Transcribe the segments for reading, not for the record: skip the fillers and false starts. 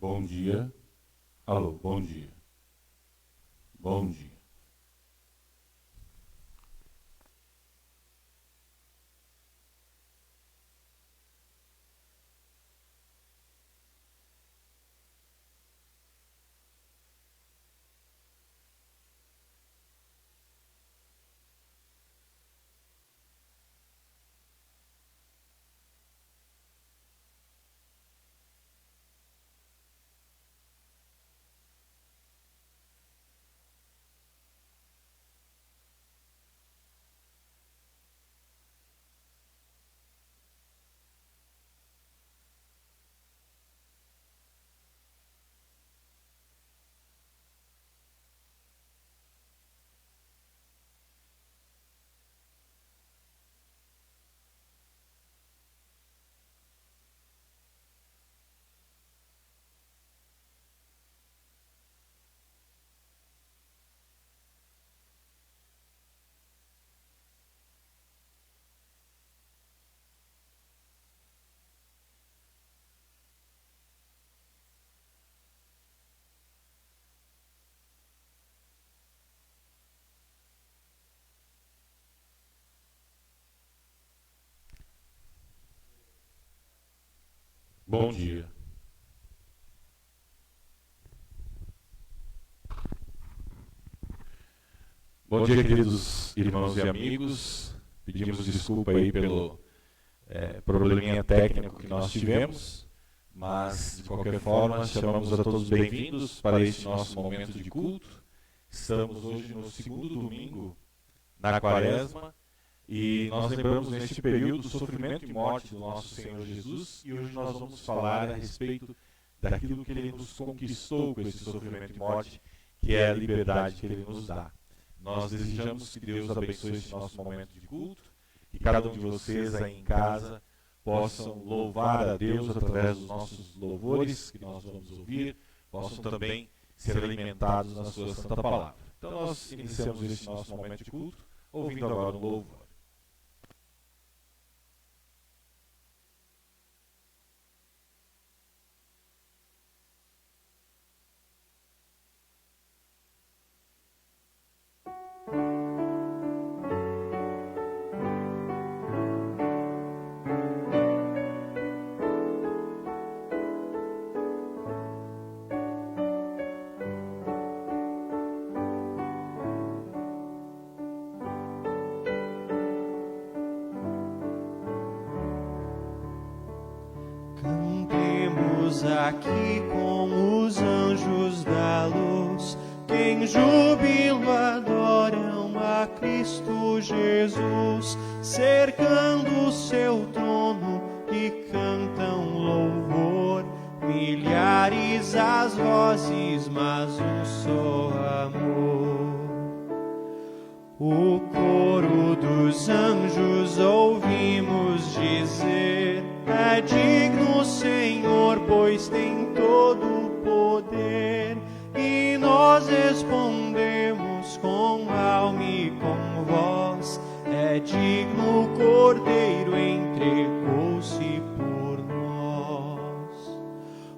Bom dia. Alô, bom dia. Bom dia. Bom dia. Bom dia, queridos irmãos e amigos. Pedimos desculpa aí pelo probleminha técnico que nós tivemos, mas, de qualquer forma, chamamos a todos bem-vindos para este nosso momento de culto. Estamos hoje no segundo domingo na Quaresma e nós lembramos neste período do sofrimento e morte do nosso Senhor Jesus, e hoje nós vamos falar a respeito daquilo que Ele nos conquistou com esse sofrimento e morte, que é a liberdade que Ele nos dá. Nós desejamos que Deus abençoe este nosso momento de culto, que cada um de vocês aí em casa possam louvar a Deus através dos nossos louvores que nós vamos ouvir, possam também ser alimentados na sua santa palavra. Então nós iniciamos este nosso momento de culto ouvindo agora um louvor. Aqui com os anjos da luz, que em júbilo adoram a Cristo Jesus, cercando o seu trono e cantam louvor. Milhares as vozes, mas um só amor. O coro dos anjos ouvimos dizer: é digno o Senhor, pois tem todo o poder. E nós respondemos com alma e com voz: é digno o Cordeiro, entregou-se por nós.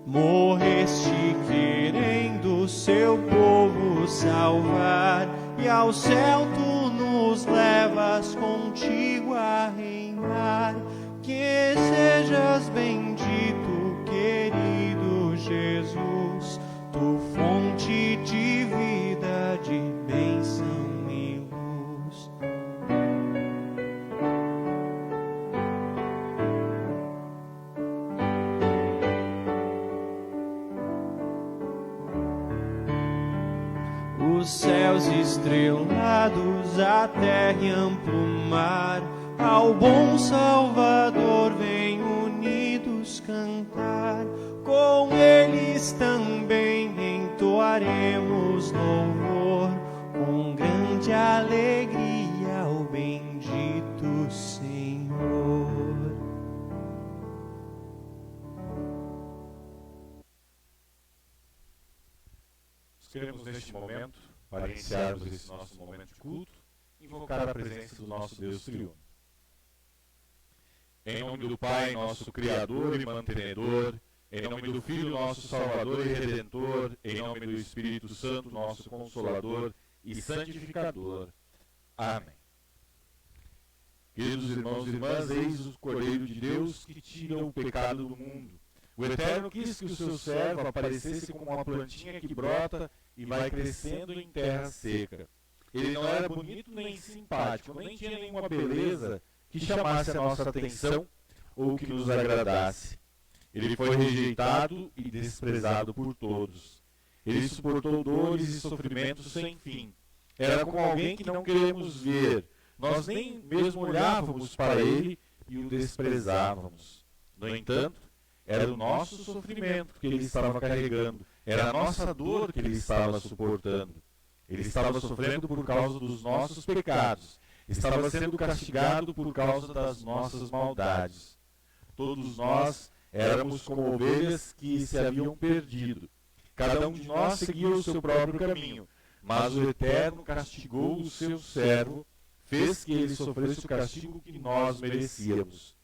Morreste querendo seu povo salvar, e ao céu tu nos levas contigo a reinar. Que sejas bendito, querido Jesus, tu fonte de vida, de bênção e luz. Os céus estrelados, a terra e amplo mar, ao bom Salvador vem unidos cantar. Com eles também entoaremos louvor, com grande alegria ao bendito Senhor. Queremos neste momento, para iniciarmos esse nosso momento de culto, invocar a presença do nosso Deus triuno. Em nome do Pai, nosso Criador e mantenedor, Em nome do Filho, nosso Salvador e Redentor, em nome do Espírito Santo, nosso Consolador e Santificador. Amém. Queridos irmãos e irmãs, eis o Cordeiro de Deus que tira o pecado do mundo. O Eterno quis que o seu servo aparecesse como uma plantinha que brota e vai crescendo em terra seca. Ele não era bonito nem simpático, nem tinha nenhuma beleza que chamasse a nossa atenção ou que nos agradasse. Ele foi rejeitado e desprezado por todos. Ele suportou dores e sofrimentos sem fim. Era como alguém que não queremos ver. Nós nem mesmo olhávamos para ele e o desprezávamos. No entanto, era o nosso sofrimento que ele estava carregando. Era a nossa dor que ele estava suportando. Ele estava sofrendo por causa dos nossos pecados. Estava sendo castigado por causa das nossas maldades. Todos nós éramos como ovelhas que se haviam perdido. Cada um de nós seguia o seu próprio caminho, mas o Eterno castigou o seu servo, fez que ele sofresse o castigo que nós merecíamos.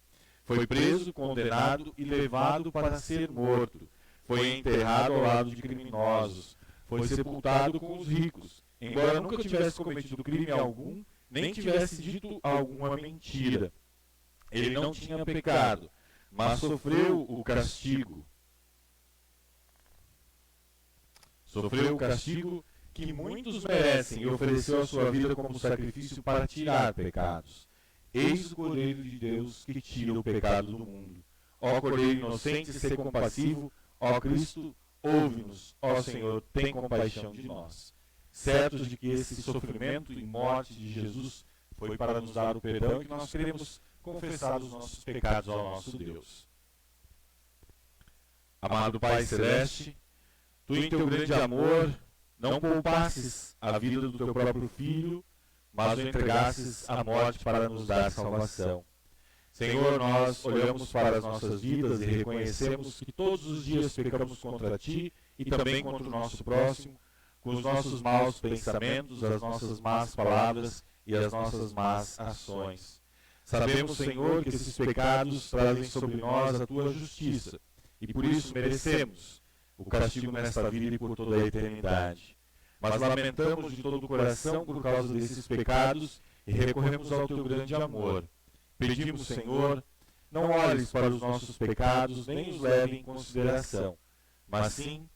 Foi preso, condenado e levado para ser morto. Foi enterrado ao lado de criminosos. Foi sepultado com os ricos, embora nunca tivesse cometido crime algum, nem tivesse dito alguma mentira. Ele não tinha pecado, mas sofreu o castigo. Sofreu o castigo que muitos merecem e ofereceu a sua vida como sacrifício para tirar pecados. Eis o Cordeiro de Deus que tira o pecado do mundo. Ó Cordeiro inocente, sê compassivo. Ó Cristo, ouve-nos. Ó Senhor, tem compaixão de nós. Certos de que esse sofrimento e morte de Jesus foi para nos dar o perdão e que nós queremos confessar os nossos pecados ao nosso Deus. Amado Pai Celeste, Tu em Teu grande amor não poupasses a vida do Teu próprio Filho, mas o entregasses à morte para nos dar salvação. Senhor, nós olhamos para as nossas vidas e reconhecemos que todos os dias pecamos contra Ti e também contra o nosso próximo, com os nossos maus pensamentos, as nossas más palavras e as nossas más ações. Sabemos, Senhor, que esses pecados trazem sobre nós a Tua justiça, e por isso merecemos o castigo nesta vida e por toda a eternidade. Mas lamentamos de todo o coração por causa desses pecados e recorremos ao Teu grande amor. Pedimos, Senhor, não olhes para os nossos pecados, nem os leve em consideração, mas sim,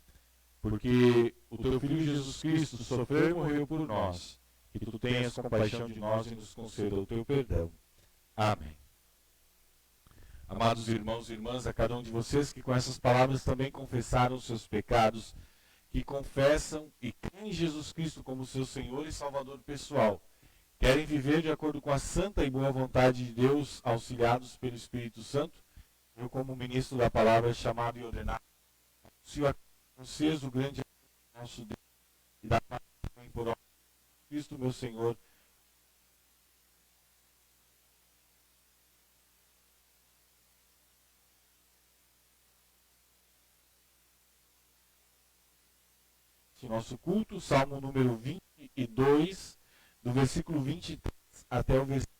porque o Teu Filho Jesus Cristo sofreu e morreu por nós, que Tu tenhas compaixão de nós e nos conceda o Teu perdão. Amém. Amados irmãos e irmãs, a cada um de vocês que com essas palavras também confessaram os seus pecados, que confessam e creem em Jesus Cristo como seu Senhor e Salvador pessoal, querem viver de acordo com a santa e boa vontade de Deus, auxiliados pelo Espírito Santo, eu como ministro da palavra chamado e ordenado, se a vocês o grande nosso Deus e da paz por Cristo meu Senhor, nosso culto, Salmo número 22, do versículo 23 até o versículo.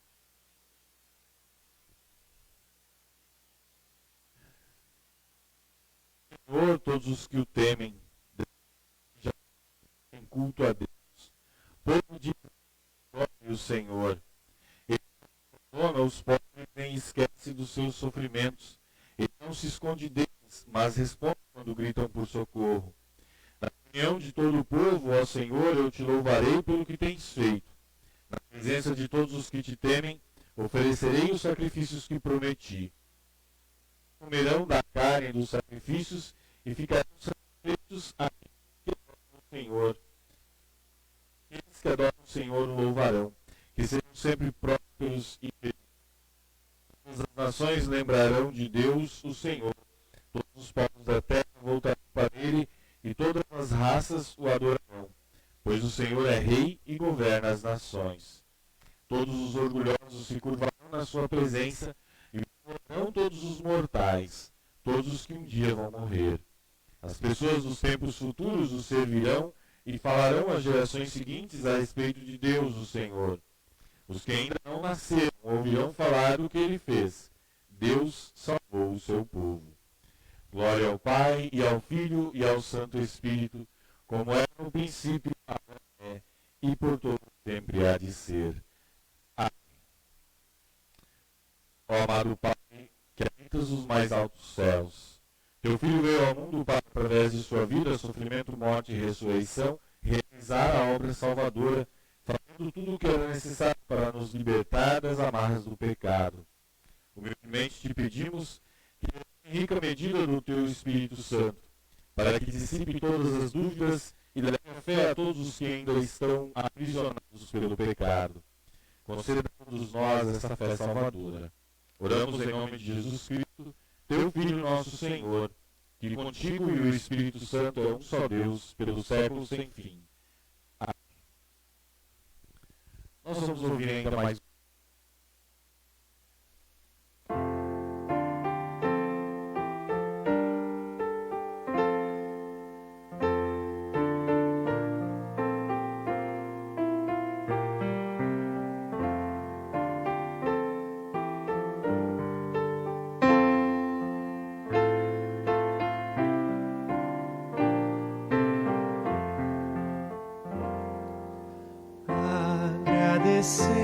Senhor, todos os que o temem, já têm culto a Deus. Povo de o Senhor. Ele perdona os pobres nem esquece dos seus sofrimentos. Ele não se esconde deles, mas responde quando gritam por socorro. Na reunião de todo o povo, ó Senhor, eu te louvarei pelo que tens feito. Na presença de todos os que te temem, oferecerei os sacrifícios que prometi. Comerão da carne dos sacrifícios e ficarão satisfeitos aqueles que adoram o Senhor. Aqueles que adoram o Senhor o louvarão, que sejam sempre prósperos e felizes. As nações lembrarão de Deus, o Senhor. Todos os povos da terra voltarão para ele e todas as raças o adorarão, pois o Senhor é rei e governa as nações. Todos os orgulhosos se curvarão na sua presença e não todos os mortais, todos os que um dia vão morrer. As pessoas dos tempos futuros o servirão e falarão às gerações seguintes a respeito de Deus, o Senhor. Os que ainda não nasceram ouvirão falar do que ele fez. Deus salvou o seu povo. Glória ao Pai, e ao Filho, e ao Santo Espírito, como era no princípio, agora é, e por todo sempre há de ser. Amém. Ó amado Pai, que habitas os mais altos céus, teu Filho veio ao mundo para, através de sua vida, sofrimento, morte e ressurreição, realizar a obra salvadora, fazendo tudo o que era necessário para nos libertar das amarras do pecado. Humildemente te pedimos que, em rica medida do teu Espírito Santo, para que dissipe todas as dúvidas e leve a fé a todos os que ainda estão aprisionados pelo pecado. Conceda-nos nós essa fé salvadora. Oramos em nome de Jesus Cristo, teu Filho nosso Senhor, que contigo e o Espírito Santo é um só Deus, pelos séculos sem fim. Amém. Nós vamos ouvir ainda mais.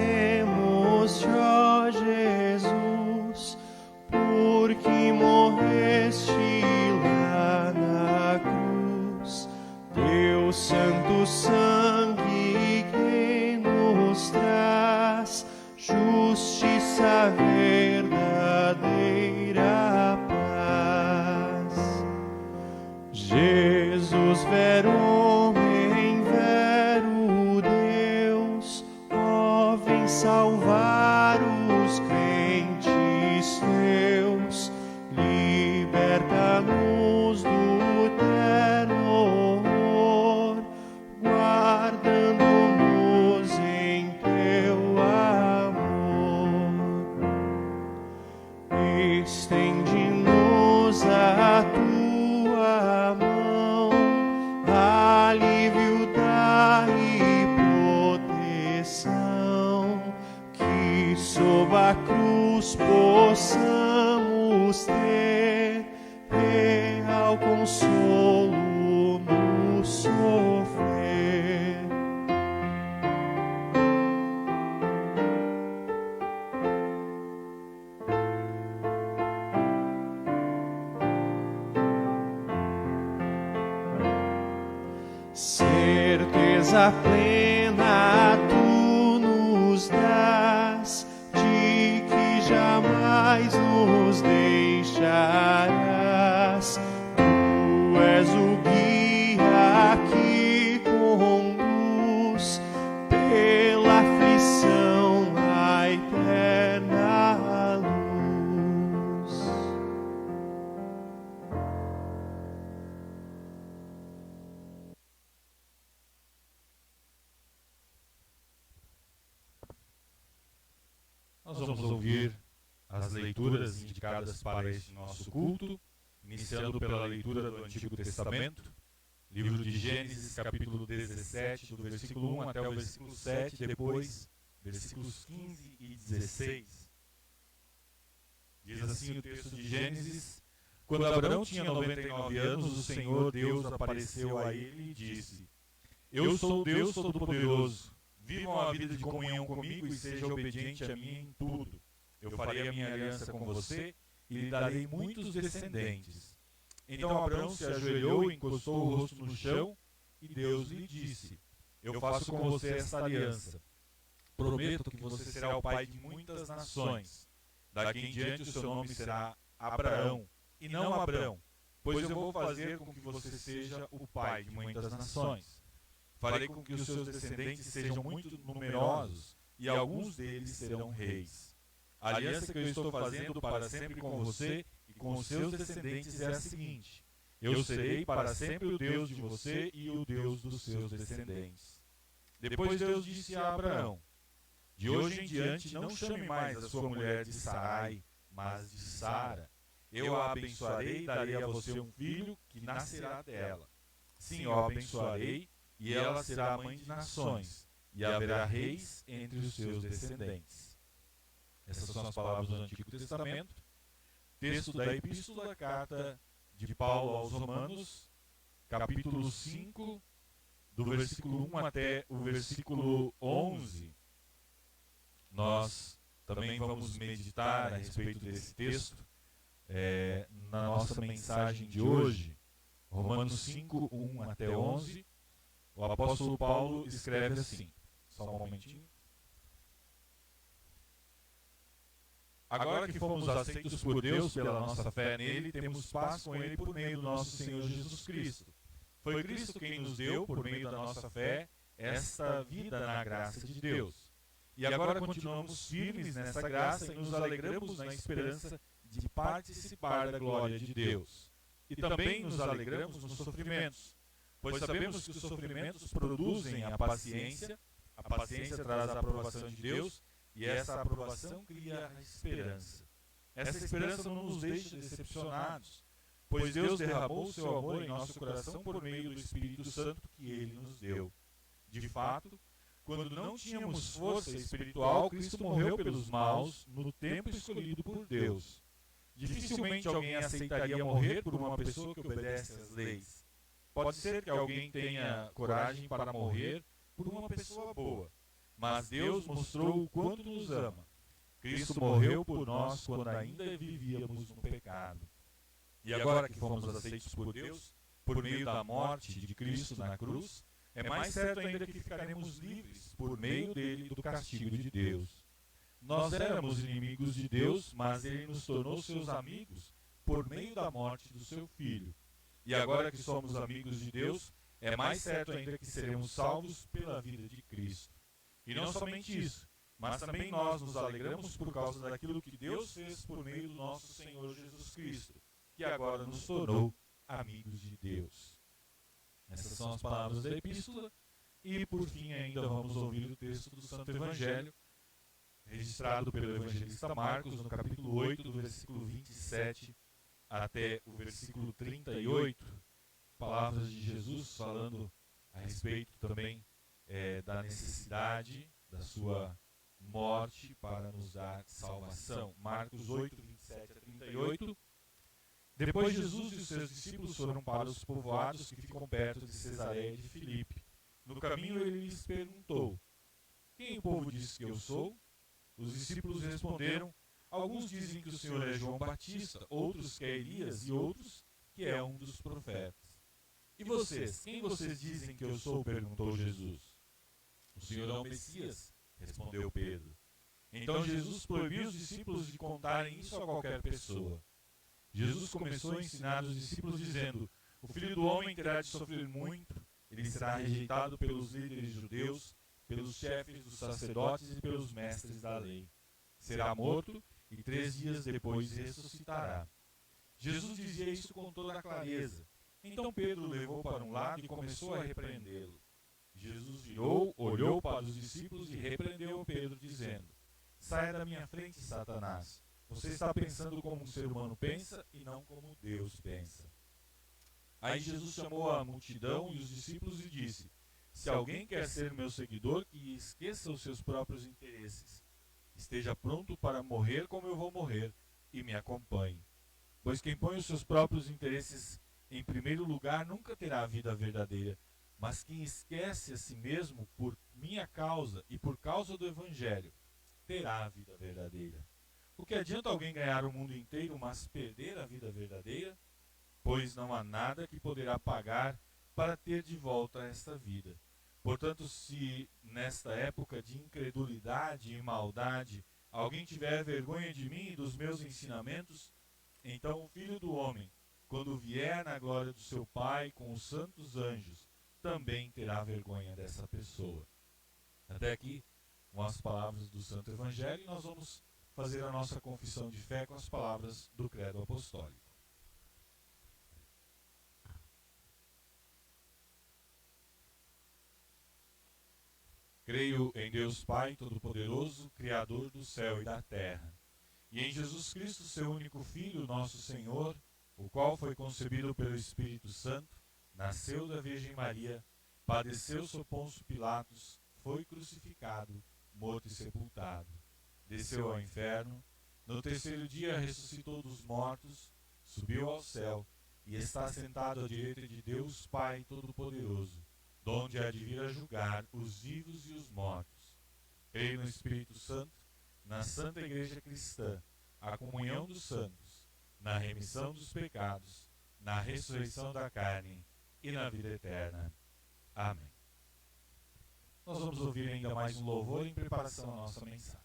Agradecemos-te, ó Jesus, porque morreste lá na cruz. Teu santo sangue que nos traz justiça verdadeira paz. Jesus, vero homem, vero Deus, ó, vem salvar os crentes teus, liberta-nos do eterno horror, guardando-nos em teu amor. Estende-nos a tua mão, alívio dai proteção, que sob a cruz possamos ter real consolo no sofrer. Certeza plena tu nos dás, de que jamais nos deixarás. Tu és o guia que conduz pela aflição à eterna luz. Nós vamos ouvir as leituras indicadas para este nosso culto, iniciando pela leitura do Antigo Testamento, livro de Gênesis, capítulo 17, do versículo 1 até o versículo 7, depois versículos 15 e 16. Diz assim o texto de Gênesis: Quando Abraão tinha 99 anos, o Senhor Deus apareceu a ele e disse: Eu sou o Deus Todo-Poderoso. Vivam a vida de comunhão comigo e seja obediente a mim em tudo. Eu farei a minha aliança com você e lhe darei muitos descendentes. Então Abraão se ajoelhou e encostou o rosto no chão, e Deus lhe disse: Eu faço com você esta aliança. Prometo que você será o pai de muitas nações. Daqui em diante o seu nome será Abraão, e não Abrão, pois eu vou fazer com que você seja o pai de muitas nações. Farei com que os seus descendentes sejam muito numerosos, e alguns deles serão reis. A aliança que eu estou fazendo para sempre com você e com os seus descendentes é a seguinte: eu serei para sempre o Deus de você e o Deus dos seus descendentes. Depois Deus disse a Abraão: De hoje em diante não chame mais a sua mulher de Sarai, mas de Sara. Eu a abençoarei e darei a você um filho que nascerá dela. Sim, eu a abençoarei, e ela será mãe de nações, e haverá reis entre os seus descendentes. Essas são as palavras do Antigo Testamento. Texto da Epístola, carta de Paulo aos Romanos, capítulo 5, do versículo 1 até o versículo 11. Nós também vamos meditar a respeito desse texto na nossa mensagem de hoje. Romanos 5, 1 até 11. O apóstolo Paulo escreve assim. Só um momentinho. Agora que fomos aceitos por Deus pela nossa fé nele, temos paz com ele por meio do nosso Senhor Jesus Cristo. Foi Cristo quem nos deu, por meio da nossa fé, esta vida na graça de Deus. E agora continuamos firmes nessa graça e nos alegramos na esperança de participar da glória de Deus. E também nos alegramos nos sofrimentos, pois sabemos que os sofrimentos produzem a paciência traz a aprovação de Deus, e essa aprovação cria a esperança. Essa esperança não nos deixa decepcionados, pois Deus derramou o seu amor em nosso coração por meio do Espírito Santo que Ele nos deu. De fato, quando não tínhamos força espiritual, Cristo morreu pelos maus no tempo escolhido por Deus. Dificilmente alguém aceitaria morrer por uma pessoa que obedece às leis. Pode ser que alguém tenha coragem para morrer por uma pessoa boa, mas Deus mostrou o quanto nos ama. Cristo morreu por nós quando ainda vivíamos no pecado. E agora que fomos aceitos por Deus, por meio da morte de Cristo na cruz, é mais certo ainda que ficaremos livres por meio dele do castigo de Deus. Nós éramos inimigos de Deus, mas ele nos tornou seus amigos por meio da morte do seu Filho. E agora que somos amigos de Deus, é mais certo ainda que seremos salvos pela vida de Cristo. E não somente isso, mas também nós nos alegramos por causa daquilo que Deus fez por meio do nosso Senhor Jesus Cristo, que agora nos tornou amigos de Deus. Essas são as palavras da epístola. E por fim ainda vamos ouvir o texto do Santo Evangelho, registrado pelo evangelista Marcos, no capítulo 8, do versículo 27 até o versículo 38. Palavras de Jesus falando a respeito também da necessidade da sua morte para nos dar salvação. Marcos 8, 27 a 38. Depois Jesus e os seus discípulos foram para os povoados que ficam perto de Cesareia de Filipe. No caminho ele lhes perguntou: quem o povo diz que eu sou? Os discípulos responderam: alguns dizem que o Senhor é João Batista, outros que é Elias e outros que é um dos profetas. E vocês, quem vocês dizem que eu sou? Perguntou Jesus. O Senhor é o Messias, respondeu Pedro. Então Jesus proibiu os discípulos de contarem isso a qualquer pessoa. Jesus começou a ensinar os discípulos dizendo: o Filho do Homem terá de sofrer muito, ele será rejeitado pelos líderes judeus, pelos chefes dos sacerdotes e pelos mestres da lei. Será morto e 3 dias depois ressuscitará. Jesus dizia isso com toda a clareza. Então Pedro o levou para um lado e começou a repreendê-lo. Jesus virou, olhou para os discípulos e repreendeu Pedro, dizendo: saia da minha frente, Satanás. Você está pensando como um ser humano pensa e não como Deus pensa. Aí Jesus chamou a multidão e os discípulos e disse: se alguém quer ser meu seguidor, que esqueça os seus próprios interesses. Esteja pronto para morrer como eu vou morrer e me acompanhe. Pois quem põe os seus próprios interesses em primeiro lugar nunca terá a vida verdadeira, mas quem esquece a si mesmo por minha causa e por causa do Evangelho, terá a vida verdadeira. O que adianta alguém ganhar o mundo inteiro, mas perder a vida verdadeira? Pois não há nada que poderá pagar para ter de volta esta vida. Portanto, se nesta época de incredulidade e maldade alguém tiver vergonha de mim e dos meus ensinamentos, então o Filho do Homem, quando vier na glória do seu Pai com os santos anjos, também terá vergonha dessa pessoa. Até aqui, com as palavras do Santo Evangelho, nós vamos fazer a nossa confissão de fé com as palavras do Credo Apostólico. Creio em Deus Pai Todo-Poderoso, Criador do céu e da terra, e em Jesus Cristo, seu único Filho, nosso Senhor, o qual foi concebido pelo Espírito Santo, nasceu da Virgem Maria, padeceu sob Pôncio Pilatos, foi crucificado, morto e sepultado, desceu ao inferno, no terceiro dia ressuscitou dos mortos, subiu ao céu e está sentado à direita de Deus Pai Todo-Poderoso, donde há de vir a julgar os vivos e os mortos. Creio no Espírito Santo, na Santa Igreja Cristã, a comunhão dos santos, na remissão dos pecados, na ressurreição da carne e na vida eterna. Amém. Nós vamos ouvir ainda mais um louvor em preparação à nossa mensagem.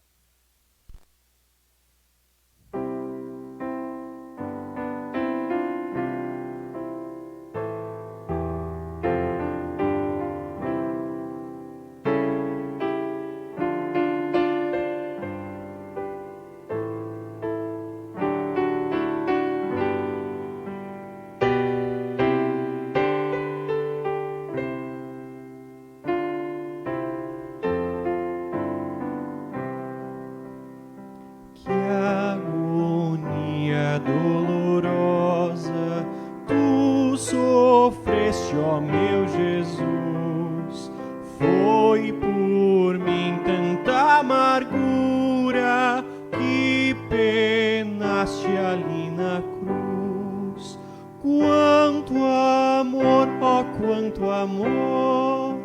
Dolorosa, tu sofreste, ó meu Jesus, foi por mim tanta amargura que penaste ali na cruz. Quanto amor, ó quanto amor,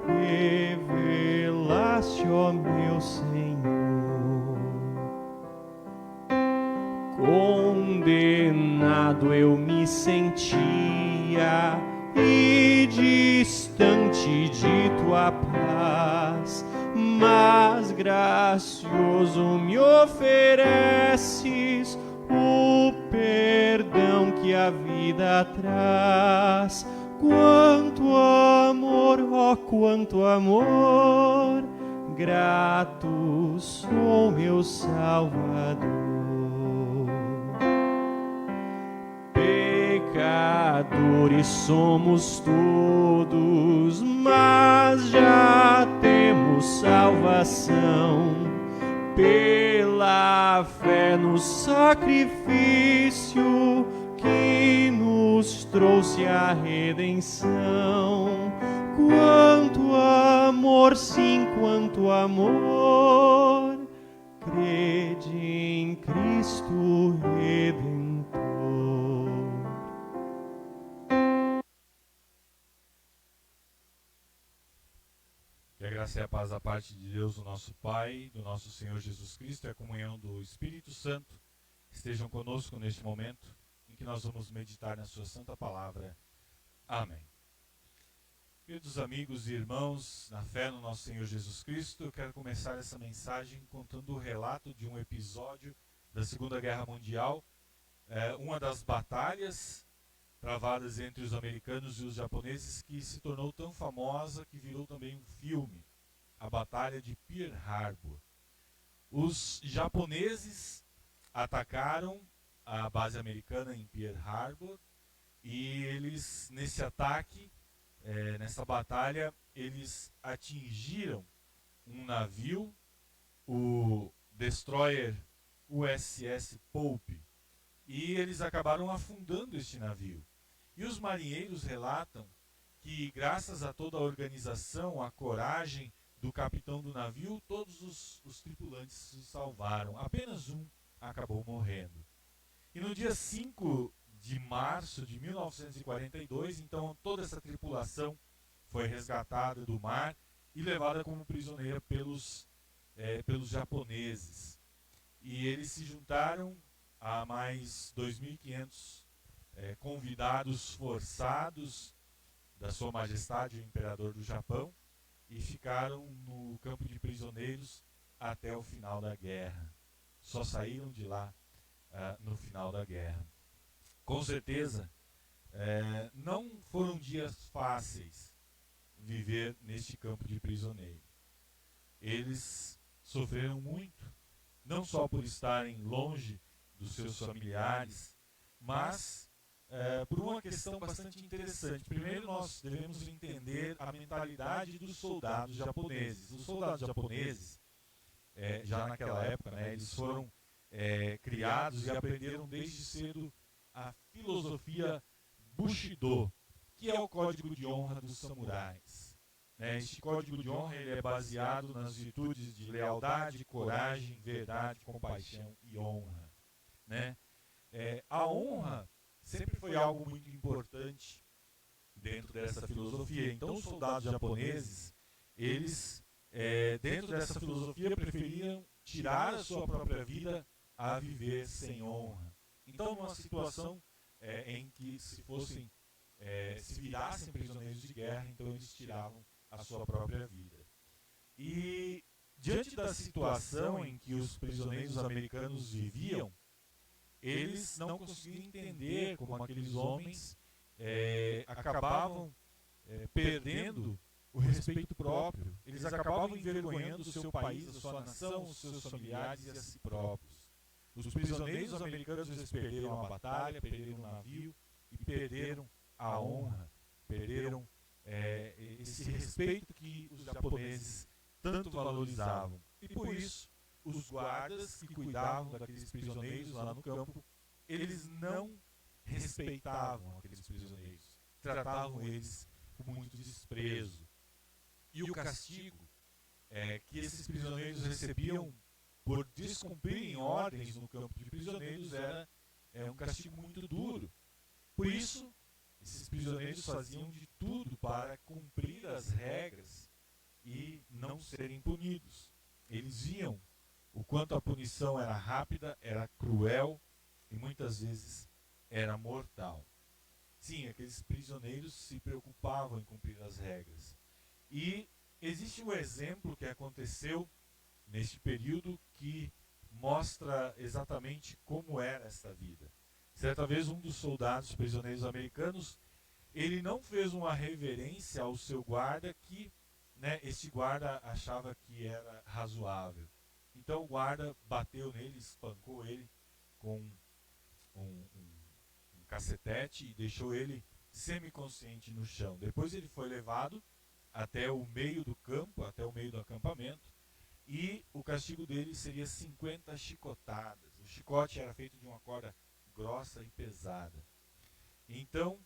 revelaste, ó meu Senhor. Condenado eu me sentia e distante de tua paz, mas gracioso me ofereces o perdão que a vida traz. Quanto amor, ó quanto amor, grato sou meu Salvador. Pecadores somos todos, mas já temos salvação pela fé no sacrifício que nos trouxe a redenção. Quanto amor, sim, quanto amor, crede em Cristo Redentor. Que a graça e a paz da parte de Deus, o nosso Pai, do nosso Senhor Jesus Cristo e a comunhão do Espírito Santo estejam conosco neste momento em que nós vamos meditar na sua santa palavra. Amém. Queridos amigos e irmãos, na fé no nosso Senhor Jesus Cristo, eu quero começar essa mensagem contando o relato de um episódio da Segunda Guerra Mundial, uma das batalhas travadas entre os americanos e os japoneses, que se tornou tão famosa que virou também um filme, a Batalha de Pearl Harbor. Os japoneses atacaram a base americana em Pearl Harbor e eles, nesse ataque, nessa batalha, eles atingiram um navio, o destroyer USS Pope, e eles acabaram afundando este navio. E os marinheiros relatam que, graças a toda a organização, a coragem do capitão do navio, todos os tripulantes se salvaram. Apenas um acabou morrendo. E no dia 5 de março de 1942, então, toda essa tripulação foi resgatada do mar e levada como prisioneira pelos japoneses. E eles se juntaram a mais 2.500 convidados forçados da Sua Majestade, o Imperador do Japão, e ficaram no campo de prisioneiros até o final da guerra. Só saíram de lá no final da guerra. Com certeza, não foram dias fáceis viver neste campo de prisioneiro. Eles sofreram muito, não só por estarem longe dos seus familiares, mas por uma questão bastante interessante. Primeiro, nós devemos entender a mentalidade dos soldados japoneses. Os soldados japoneses, já naquela época, eles foram criados e aprenderam desde cedo a filosofia Bushido, que é o código de honra dos samurais. Este código de honra ele é baseado nas virtudes de lealdade, coragem, verdade, compaixão e honra. A honra sempre foi algo muito importante dentro dessa filosofia. Então, os soldados japoneses, eles, dentro dessa filosofia, preferiam tirar a sua própria vida a viver sem honra. Então, numa situação em que se virassem prisioneiros de guerra, então eles tiravam a sua própria vida. E diante da situação em que os prisioneiros americanos viviam, eles não conseguiam entender como aqueles homens acabavam perdendo o respeito próprio. Eles acabavam envergonhando o seu país, a sua nação, os seus familiares e a si próprios. Os prisioneiros americanos, eles perderam a batalha, perderam o navio e perderam a honra, perderam esse respeito que os japoneses tanto valorizavam. E por isso, os guardas que cuidavam daqueles prisioneiros lá no campo, eles não respeitavam aqueles prisioneiros, tratavam eles com muito desprezo. E o castigo que esses prisioneiros recebiam por descumprirem ordens no campo de prisioneiros era um castigo muito duro. Por isso, esses prisioneiros faziam de tudo para cumprir as regras e não serem punidos. Eles viam o quanto a punição era rápida, era cruel e muitas vezes era mortal. Sim, aqueles prisioneiros se preocupavam em cumprir as regras. E existe um exemplo que aconteceu neste período que mostra exatamente como era esta vida. Certa vez um dos soldados prisioneiros americanos, ele não fez uma reverência ao seu guarda que este guarda achava que era razoável. Então o guarda bateu nele, espancou ele com um cacetete e deixou ele semiconsciente no chão. Depois ele foi levado até o meio do campo, até o meio do acampamento, e o castigo dele seria 50 chicotadas. O chicote era feito de uma corda grossa e pesada. Então,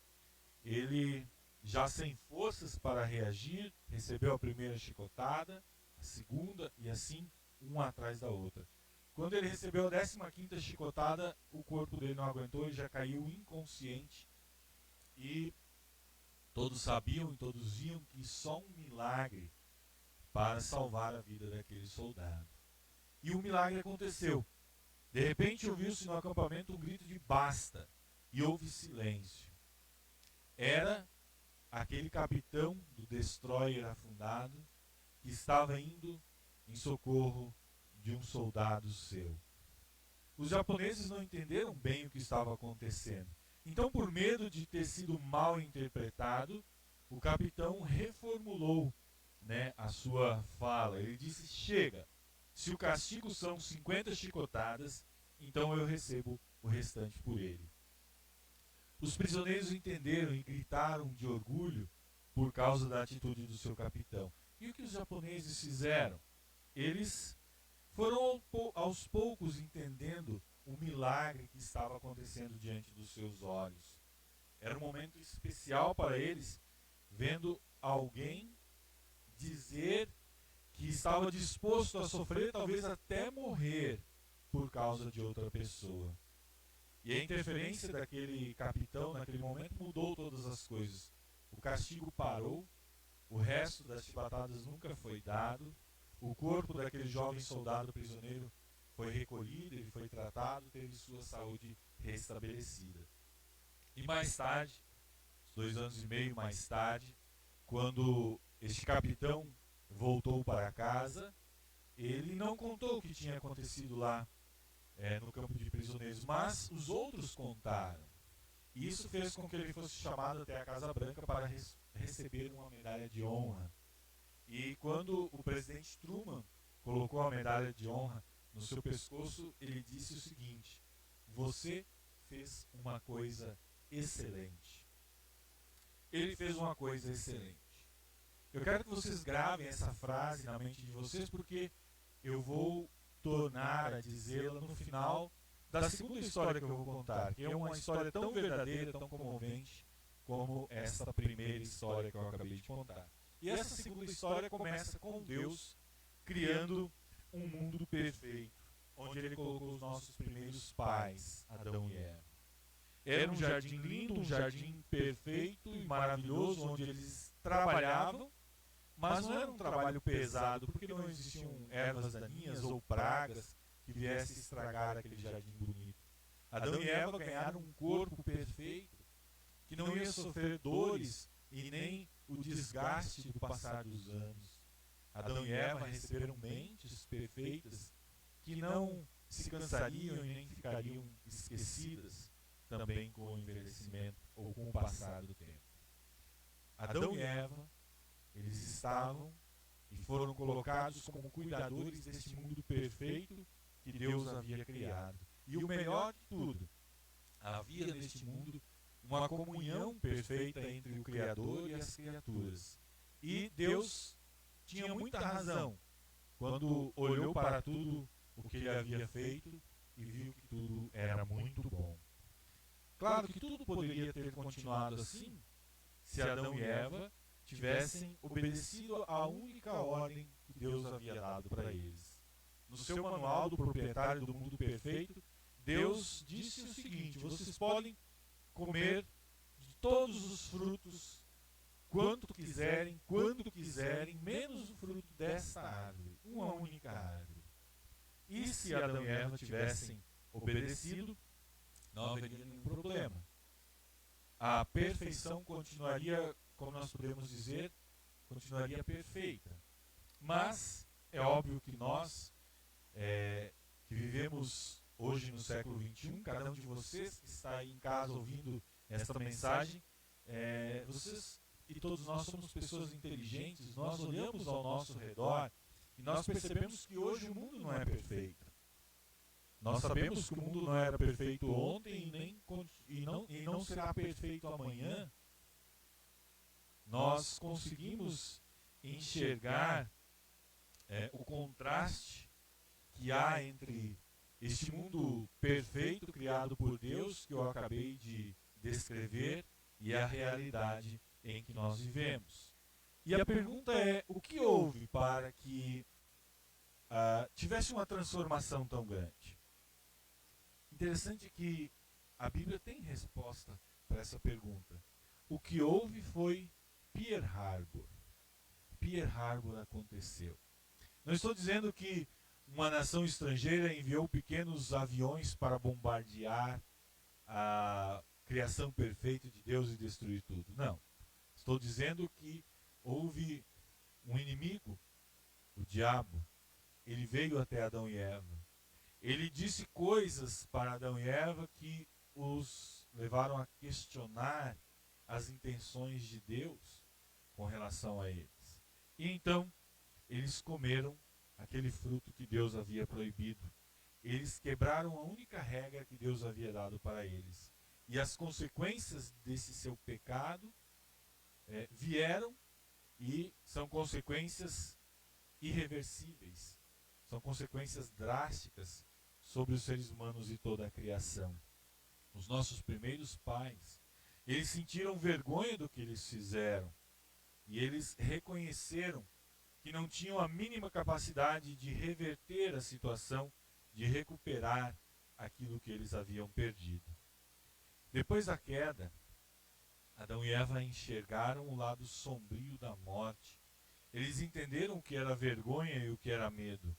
ele, já sem forças para reagir, recebeu a primeira chicotada, a segunda e assim, uma atrás da outra. Quando ele recebeu a 15ª chicotada, o corpo dele não aguentou, ele já caiu inconsciente. E todos sabiam e todos viam que só um milagre para salvar a vida daquele soldado. E o milagre aconteceu. De repente ouviu-se no acampamento um grito de basta, e houve silêncio. Era aquele capitão do destroyer afundado que estava indo em socorro de um soldado seu. Os japoneses não entenderam bem o que estava acontecendo. Então, por medo de ter sido mal interpretado, o capitão reformulou a sua fala. Ele disse: chega, se o castigo são 50 chicotadas, então eu recebo o restante por ele. Os prisioneiros entenderam e gritaram de orgulho por causa da atitude do seu capitão. E o que os japoneses fizeram? Eles foram aos poucos entendendo o milagre que estava acontecendo diante dos seus olhos. Era um momento especial para eles, vendo alguém dizer que estava disposto a sofrer, talvez até morrer, por causa de outra pessoa. E a interferência daquele capitão naquele momento mudou todas as coisas. O castigo parou, o resto das chibatadas nunca foi dado, o corpo daquele jovem soldado prisioneiro foi recolhido, ele foi tratado, teve sua saúde restabelecida. E mais tarde, 2 anos e meio mais tarde, quando este capitão voltou para casa, ele não contou o que tinha acontecido lá no campo de prisioneiros, mas os outros contaram. E isso fez com que ele fosse chamado até a Casa Branca para receber uma medalha de honra. E quando o presidente Truman colocou a medalha de honra no seu pescoço, ele disse o seguinte: você fez uma coisa excelente. Ele fez uma coisa excelente. Eu quero que vocês gravem essa frase na mente de vocês, porque eu vou tornar a dizê-la no final da segunda história que eu vou contar, que é uma história tão verdadeira, tão comovente, como essa primeira história que eu acabei de contar. E essa segunda história começa com Deus criando um mundo perfeito, onde Ele colocou os nossos primeiros pais, Adão e Eva. Era um jardim lindo, um jardim perfeito e maravilhoso, onde eles trabalhavam, mas não era um trabalho pesado, porque não existiam ervas daninhas ou pragas que viessem estragar aquele jardim bonito. Adão e Eva ganharam um corpo perfeito, que não ia sofrer dores e nem o desgaste do passar dos anos. Adão e Eva receberam mentes perfeitas que não se cansariam e nem ficariam esquecidas também com o envelhecimento ou com o passar do tempo. Adão e Eva, eles estavam e foram colocados como cuidadores deste mundo perfeito que Deus havia criado. E o melhor de tudo, havia neste mundo uma comunhão perfeita entre o Criador e as criaturas. E Deus tinha muita razão quando olhou para tudo o que ele havia feito e viu que tudo era muito bom. Claro que tudo poderia ter continuado assim se Adão e Eva tivessem obedecido à única ordem que Deus havia dado para eles. No seu manual do proprietário do mundo perfeito, Deus disse o seguinte: vocês podem comer de todos os frutos quanto quiserem, quando quiserem, menos o fruto desta árvore, uma única árvore. E se Adão e Eva tivessem obedecido, não haveria nenhum problema. A perfeição continuaria, como nós podemos dizer, continuaria perfeita. Mas é óbvio que nós, que vivemos hoje no século XXI, cada um de vocês que está aí em casa ouvindo esta mensagem, vocês e todos nós somos pessoas inteligentes, nós olhamos ao nosso redor e nós percebemos que hoje o mundo não é perfeito. Nós sabemos que o mundo não era perfeito ontem e não será perfeito amanhã. Nós conseguimos enxergar o contraste que há entre este mundo perfeito criado por Deus, que eu acabei de descrever, e a realidade em que nós vivemos. E a pergunta é: o que houve para que tivesse uma transformação tão grande? Interessante que a Bíblia tem resposta para essa pergunta. O que houve foi Pearl Harbor. Pearl Harbor aconteceu. Não estou dizendo que uma nação estrangeira enviou pequenos aviões para bombardear a criação perfeita de Deus e destruir tudo. Não. Estou dizendo que houve um inimigo, o diabo. Ele veio até Adão e Eva. Ele disse coisas para Adão e Eva que os levaram a questionar as intenções de Deus com relação a eles. E então, eles comeram aquele fruto que Deus havia proibido. Eles quebraram a única regra que Deus havia dado para eles. E as consequências desse seu pecado vieram, e são consequências irreversíveis. São consequências drásticas sobre os seres humanos e toda a criação. Os nossos primeiros pais, eles sentiram vergonha do que eles fizeram. E eles reconheceram que não tinham a mínima capacidade de reverter a situação, de recuperar aquilo que eles haviam perdido. Depois da queda, Adão e Eva enxergaram o lado sombrio da morte. Eles entenderam o que era vergonha e o que era medo.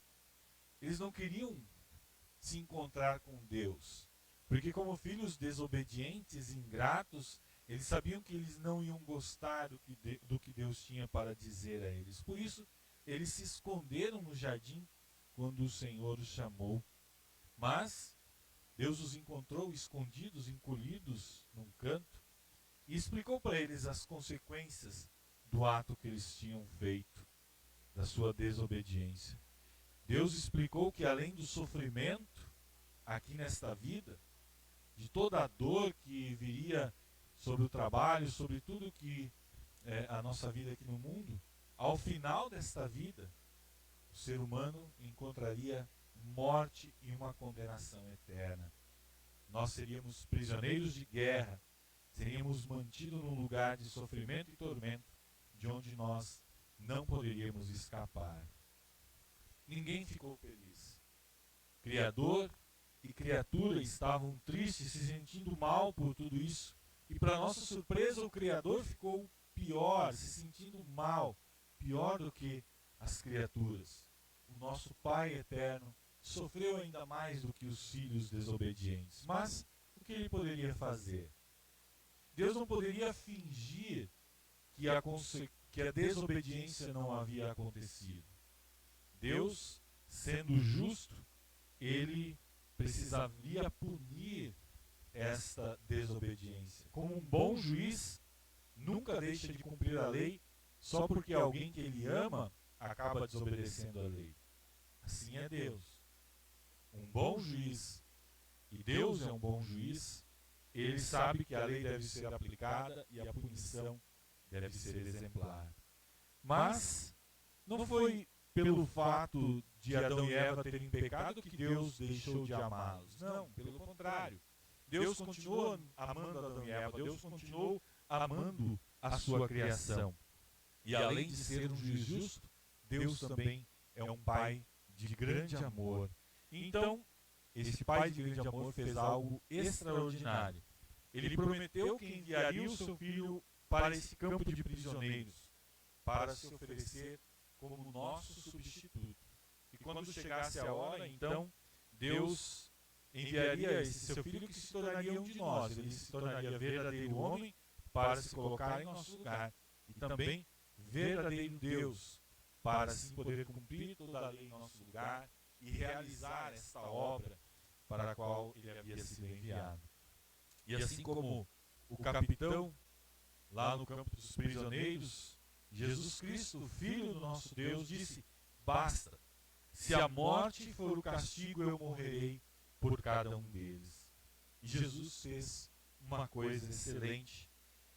Eles não queriam se encontrar com Deus, porque como filhos desobedientes, ingratos, eles sabiam que eles não iam gostar do que Deus tinha para dizer a eles. Por isso, eles se esconderam no jardim quando o Senhor os chamou. Mas Deus os encontrou escondidos, encolhidos num canto, e explicou para eles as consequências do ato que eles tinham feito, da sua desobediência. Deus explicou que além do sofrimento aqui nesta vida, de toda a dor que viria sobre o trabalho, sobre tudo que a nossa vida aqui no mundo, ao final desta vida, o ser humano encontraria morte e uma condenação eterna. Nós seríamos prisioneiros de guerra, seríamos mantidos num lugar de sofrimento e tormento, de onde nós não poderíamos escapar. Ninguém ficou feliz. Criador e criatura estavam tristes, se sentindo mal por tudo isso. E para nossa surpresa, o Criador ficou pior, se sentindo mal, pior do que as criaturas. O nosso Pai eterno sofreu ainda mais do que os filhos desobedientes. Mas o que ele poderia fazer? Deus não poderia fingir que a desobediência não havia acontecido. Deus, sendo justo, ele precisaria punir esta desobediência. Como um bom juiz, nunca deixa de cumprir a lei só porque alguém que ele ama acaba desobedecendo a lei. Assim é Deus. Um bom juiz, e Deus é um bom juiz, ele sabe que a lei deve ser aplicada e a punição deve ser exemplar. Mas não foi pelo fato de Adão e Eva terem pecado que Deus deixou de amá-los. Não, pelo contrário. Deus continuou amando Adão e Eva, Deus continuou amando a sua criação. E além de ser um juiz justo, Deus também é um pai de grande amor. Então, esse pai de grande amor fez algo extraordinário. Ele prometeu que enviaria o seu filho para esse campo de prisioneiros, para se oferecer como nosso substituto. E quando chegasse a hora, então, Deus enviaria esse seu filho que se tornaria um de nós. Ele se tornaria verdadeiro homem para se colocar em nosso lugar. E também verdadeiro Deus, para assim poder cumprir toda a lei em nosso lugar e realizar esta obra para a qual ele havia sido enviado. E assim como o capitão, lá no campo dos prisioneiros, Jesus Cristo, o Filho do nosso Deus, disse: basta, se a morte for o castigo, eu morrerei por cada um deles. E Jesus fez uma coisa excelente.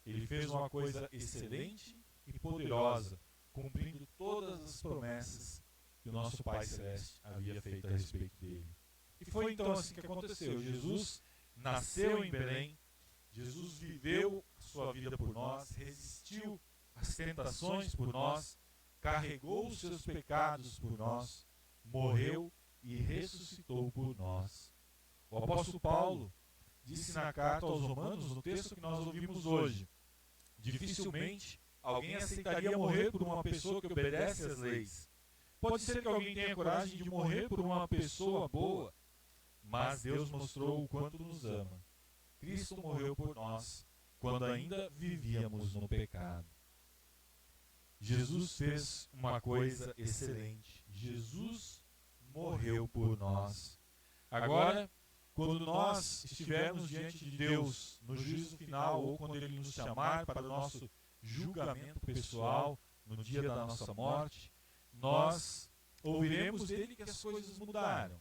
Ele fez uma coisa excelente e poderosa, cumprindo todas as promessas que o nosso Pai Celeste havia feito a respeito dele. E foi então assim que aconteceu. Jesus nasceu em Belém, Jesus viveu a sua vida por nós, resistiu às tentações por nós, carregou os seus pecados por nós, morreu e ressuscitou por nós. O apóstolo Paulo disse na carta aos Romanos, no texto que nós ouvimos hoje: dificilmente alguém aceitaria morrer por uma pessoa que obedece às leis. Pode ser que alguém tenha coragem de morrer por uma pessoa boa, mas Deus mostrou o quanto nos ama. Cristo morreu por nós quando ainda vivíamos no pecado. Jesus fez uma coisa excelente. Jesus morreu por nós. Agora, quando nós estivermos diante de Deus no juízo final, ou quando Ele nos chamar para o nosso julgamento pessoal, no dia da nossa morte, nós ouviremos dele que as coisas mudaram.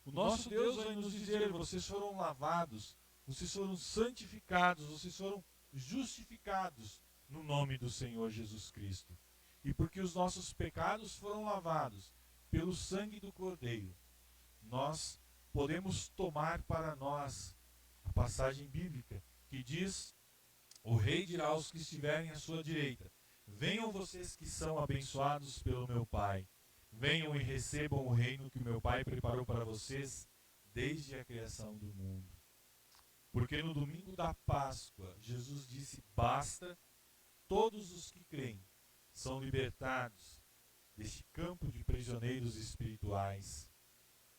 O nosso Deus vai nos dizer: vocês foram lavados, vocês foram santificados, vocês foram justificados no nome do Senhor Jesus Cristo. E porque os nossos pecados foram lavados pelo sangue do Cordeiro, nós podemos tomar para nós a passagem bíblica que diz: o rei dirá aos que estiverem à sua direita: venham vocês que são abençoados pelo meu Pai, venham e recebam o reino que o meu Pai preparou para vocês desde a criação do mundo. Porque no domingo da Páscoa, Jesus disse: basta, todos os que creem são libertados deste campo de prisioneiros espirituais,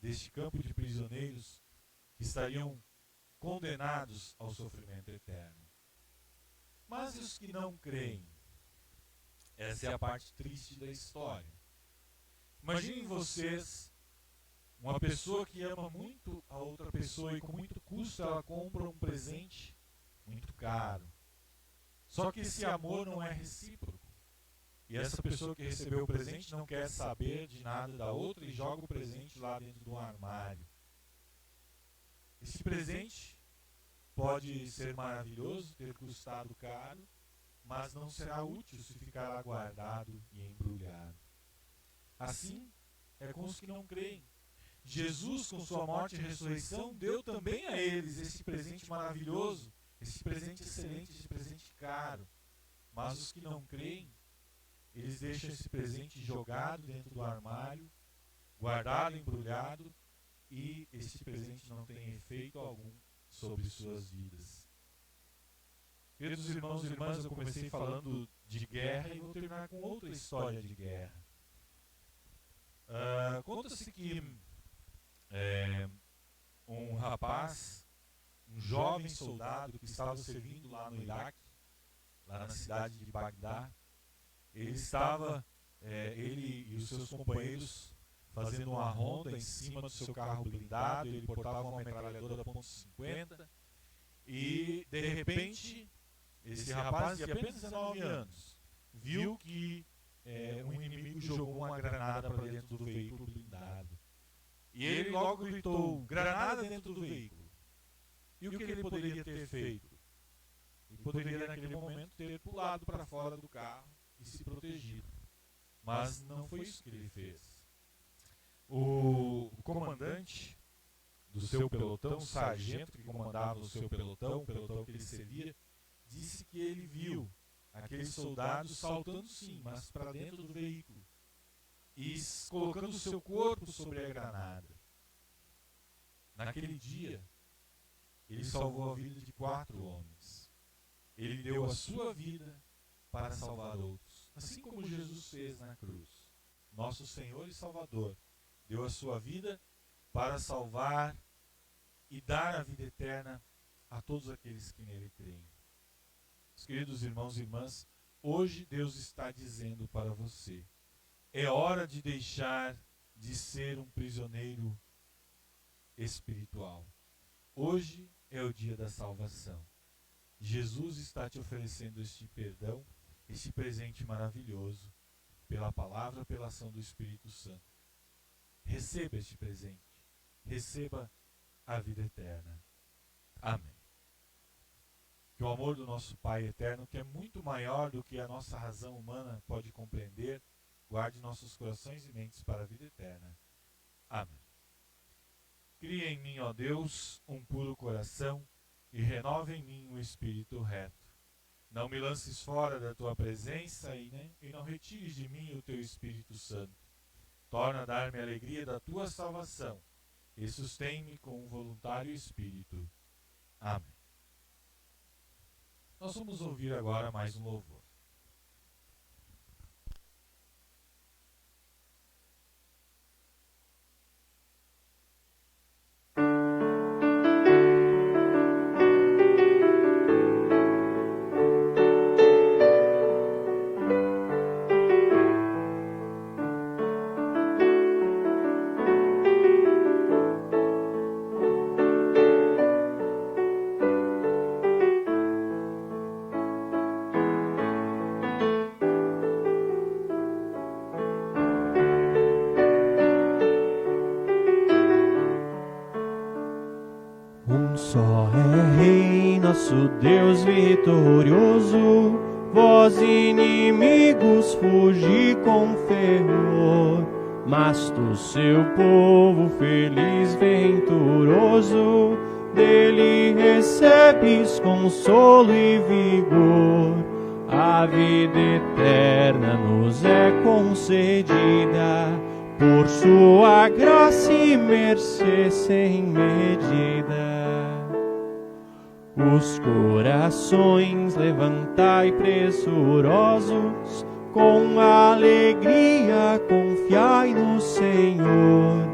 deste campo de prisioneiros que estariam condenados ao sofrimento eterno. Mas e os que não creem? Essa é a parte triste da história. Imaginem vocês uma pessoa que ama muito a outra pessoa e com muito custo ela compra um presente muito caro. Só que esse amor não é recíproco. E essa pessoa que recebeu o presente não quer saber de nada da outra e joga o presente lá dentro do armário. Esse presente pode ser maravilhoso, ter custado caro, mas não será útil se ficar lá guardado e embrulhado. Assim é com os que não creem. Jesus, com sua morte e ressurreição, deu também a eles esse presente maravilhoso, esse presente excelente, esse presente caro. Mas os que não creem, eles deixam esse presente jogado dentro do armário, guardado, embrulhado, e este presente não tem efeito algum sobre suas vidas. Queridos irmãos e irmãs, eu comecei falando de guerra e vou terminar com outra história de guerra. Conta-se que um rapaz, um jovem soldado que estava servindo lá no Iraque, lá na cidade de Bagdá, ele e os seus companheiros fazendo uma ronda em cima do seu carro blindado. Ele portava uma metralhadora .50 e, de repente, esse rapaz de apenas 19 anos viu que um inimigo jogou uma granada para dentro do veículo blindado. E ele logo gritou: "Granada dentro do veículo!" E o que ele poderia ter feito? Ele poderia, naquele momento, ter pulado para fora do carro e se protegido. Mas não foi isso que ele fez. O comandante do seu pelotão, o sargento que comandava o seu pelotão, o pelotão que ele servia, disse que ele viu aquele soldado saltando, sim, mas para dentro do veículo e colocando o seu corpo sobre a granada. Naquele dia, ele salvou a vida de 4 homens. Ele deu a sua vida para salvar outros, assim como Jesus fez na cruz. Nosso Senhor e Salvador deu a sua vida para salvar e dar a vida eterna a todos aqueles que nele creem. Queridos irmãos e irmãs, hoje Deus está dizendo para você: é hora de deixar de ser um prisioneiro espiritual. Hoje é o dia da salvação. Jesus está te oferecendo este perdão, este presente maravilhoso, pela palavra, pela ação do Espírito Santo. Receba este presente. Receba a vida eterna. Amém. Que o amor do nosso Pai eterno, que é muito maior do que a nossa razão humana pode compreender, guarde nossos corações e mentes para a vida eterna. Amém. Cria em mim, ó Deus, um puro coração e renova em mim um espírito reto. Não me lances fora da tua presença e não retires de mim o teu Espírito Santo. Torna a dar-me a alegria da tua salvação e sustém-me com um voluntário espírito. Amém. Nós vamos ouvir agora mais um louvor. Só é Rei, nosso Deus vitorioso. Vós, inimigos, fugi com fervor. Mas tu, seu povo feliz, venturoso, dele recebes consolo e vigor. A vida eterna nos é concedida, por sua graça e mercê sem medida. Os corações levantai pressurosos, com alegria confiai no Senhor.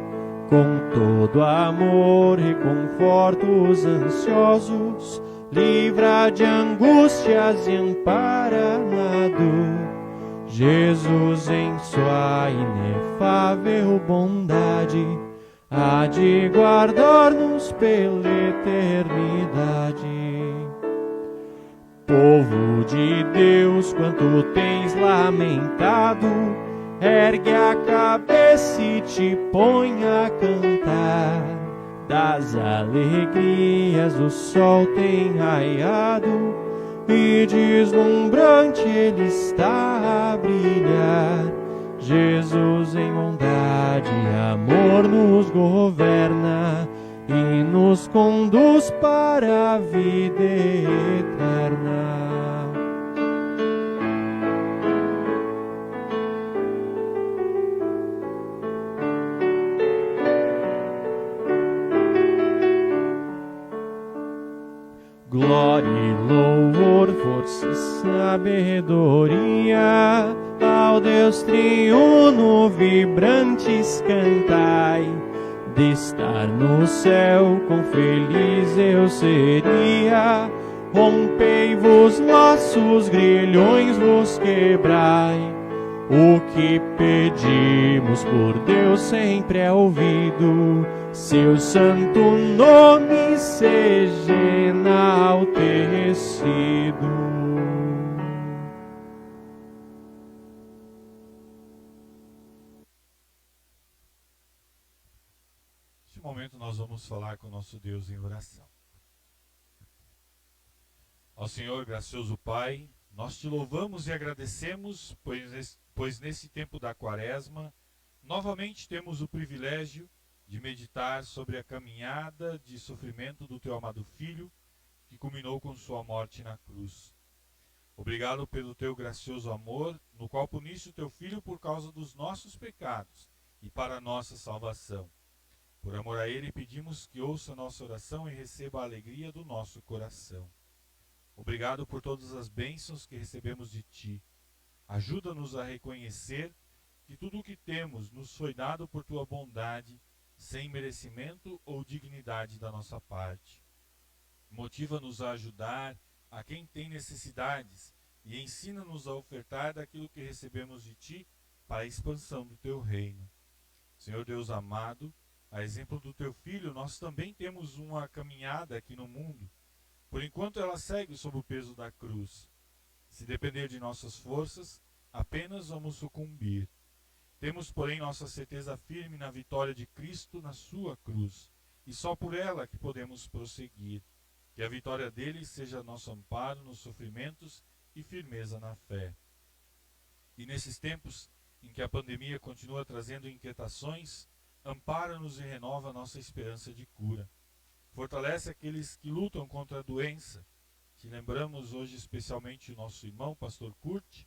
Com todo amor reconforta os ansiosos, livra de angústias e ampara na dor. Jesus, em sua inefável bondade, há de guardar-nos pela eternidade. Povo de Deus, quanto tens lamentado, ergue a cabeça e te põe a cantar. Das alegrias o sol tem raiado, e deslumbrante ele está a brilhar. Jesus, em bondade e amor, nos governa e nos conduz para a vida eterna. glória e louvor, força e sabedoria, ao Deus triuno vibrantes cantai. De estar no céu, quão feliz eu seria. Rompei-vos laços, grilhões vos quebrai. O que pedimos por Deus sempre é ouvido. Seu santo nome seja enaltecido. Neste momento nós vamos falar com o nosso Deus em oração. Ó Senhor, gracioso Pai, nós te louvamos e agradecemos, pois nesse tempo da Quaresma, novamente temos o privilégio de meditar sobre a caminhada de sofrimento do teu amado Filho, que culminou com sua morte na cruz. Obrigado pelo teu gracioso amor, no qual puniste o teu Filho por causa dos nossos pecados e para a nossa salvação. Por amor a ele, pedimos que ouça nossa oração e receba a alegria do nosso coração. Obrigado por todas as bênçãos que recebemos de ti. Ajuda-nos a reconhecer que tudo o que temos nos foi dado por tua bondade, sem merecimento ou dignidade da nossa parte. Motiva-nos a ajudar a quem tem necessidades e ensina-nos a ofertar daquilo que recebemos de ti para a expansão do teu reino. Senhor Deus amado, a exemplo do teu Filho, nós também temos uma caminhada aqui no mundo. Por enquanto ela segue sob o peso da cruz. Se depender de nossas forças, apenas vamos sucumbir. Temos, porém, nossa certeza firme na vitória de Cristo na sua cruz, e só por ela que podemos prosseguir. Que a vitória dele seja nosso amparo nos sofrimentos e firmeza na fé. E nesses tempos em que a pandemia continua trazendo inquietações, ampara-nos e renova nossa esperança de cura. Fortalece aqueles que lutam contra a doença. Te lembramos hoje especialmente o nosso irmão, pastor Kurt,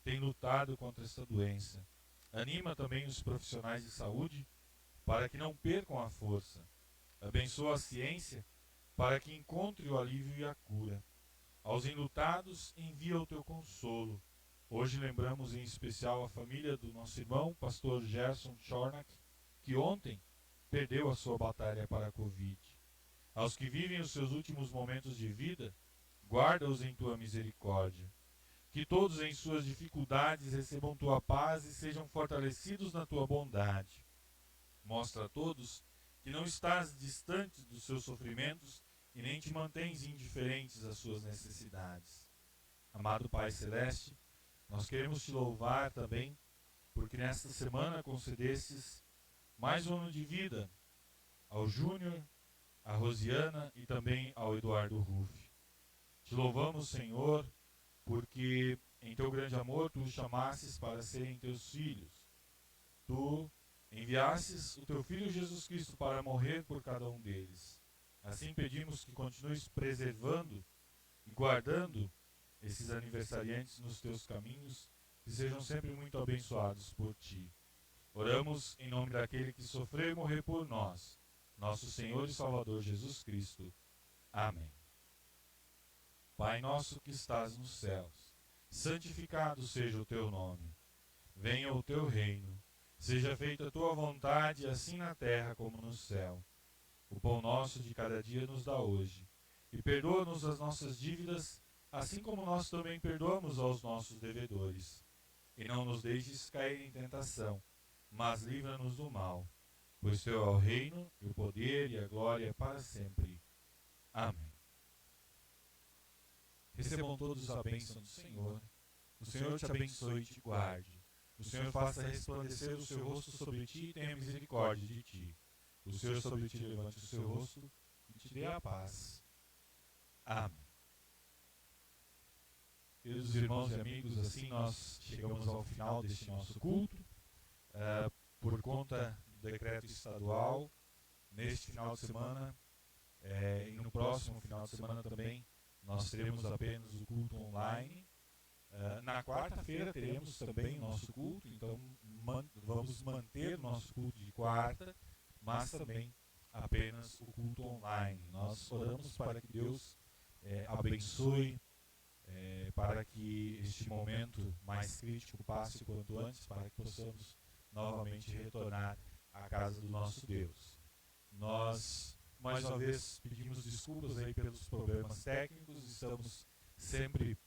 tem lutado contra esta doença. Anima também os profissionais de saúde para que não percam a força. Abençoa a ciência para que encontre o alívio e a cura. Aos enlutados, envia o teu consolo. Hoje lembramos em especial a família do nosso irmão, pastor Gerson Chornak, que ontem perdeu a sua batalha para a Covid. Aos que vivem os seus últimos momentos de vida, guarda-os em tua misericórdia. Que todos em suas dificuldades recebam tua paz e sejam fortalecidos na tua bondade. Mostra a todos que não estás distante dos seus sofrimentos e nem te mantens indiferentes às suas necessidades. Amado Pai Celeste, nós queremos te louvar também, porque nesta semana concedestes mais um ano de vida ao Júnior, a Rosiana e também ao Eduardo Ruff. Te louvamos, Senhor, porque em teu grande amor tu os chamasses para serem teus filhos. Tu enviasses o teu Filho Jesus Cristo para morrer por cada um deles. Assim pedimos que continues preservando e guardando esses aniversariantes nos teus caminhos, que sejam sempre muito abençoados por ti. Oramos em nome daquele que sofreu e morreu por nós, nosso Senhor e Salvador Jesus Cristo. Amém. Pai nosso que estás nos céus, santificado seja o teu nome. Venha o teu reino, seja feita a tua vontade, assim na terra como no céu. O pão nosso de cada dia nos dá hoje, e perdoa-nos as nossas dívidas, assim como nós também perdoamos aos nossos devedores. E não nos deixes cair em tentação, mas livra-nos do mal. Pois teu é o reino, e o poder e a glória para sempre. Amém. Recebam todos a bênção do Senhor. O Senhor te abençoe e te guarde. O Senhor faça resplandecer o seu rosto sobre ti e tenha misericórdia de ti. O Senhor sobre ti levante o seu rosto e te dê a paz. Amém. Queridos irmãos e amigos, assim nós chegamos ao final deste nosso culto. Por conta do decreto estadual, neste final de semana e no próximo final de semana também, nós teremos apenas o culto online. Na quarta-feira teremos também o nosso culto, então vamos manter o nosso culto de quarta, mas também apenas o culto online. Nós oramos para que Deus abençoe, para que este momento mais crítico passe o quanto antes, para que possamos novamente retornar à casa do nosso Deus. Nós, mais uma vez, pedimos desculpas aí pelos problemas técnicos, estamos sempre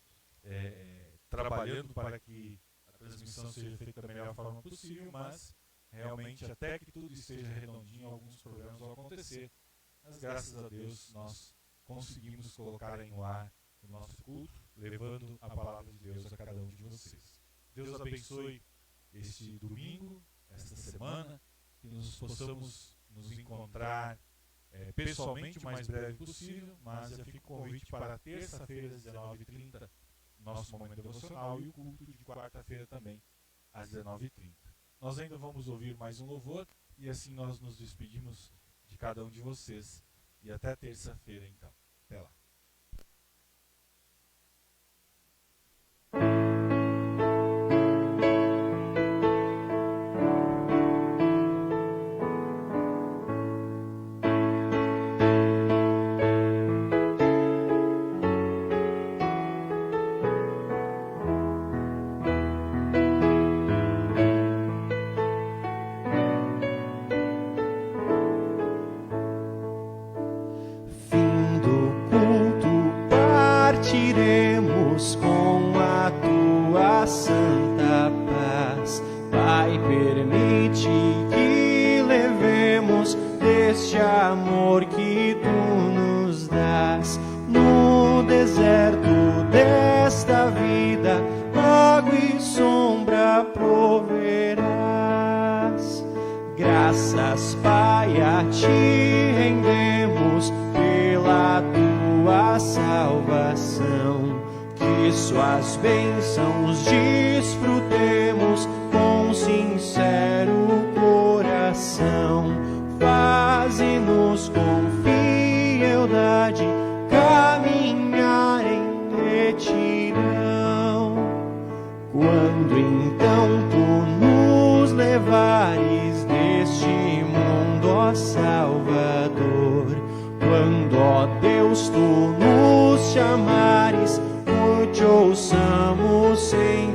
trabalhando para que a transmissão seja feita da melhor forma possível, mas realmente até que tudo esteja redondinho, alguns problemas vão acontecer, mas graças a Deus nós conseguimos colocar no ar o nosso culto, levando a palavra de Deus a cada um de vocês. Deus abençoe este domingo, esta semana, que nós possamos nos encontrar pessoalmente o mais breve possível, mas já fica o convite para terça-feira às 19h30, nosso momento devocional, e o culto de quarta-feira também às 19h30. Nós ainda vamos ouvir mais um louvor e assim nós nos despedimos de cada um de vocês e até terça-feira então. Até lá. Partiremos com a tua santa paz. Pai, permite que levemos deste amor que tu nos dás. No deserto desta vida, água e sombra proverás. Graças, Pai, a ti rendemos pela tua salvação, que suas bênçãos desfrutemos com sincero coração. Faze-nos com fieldade caminhar em retidão. Quando então tu nos levares deste mundo, ó Salvador, quando, ó Deus, tu nos chamares, te ouçamos, Senhor.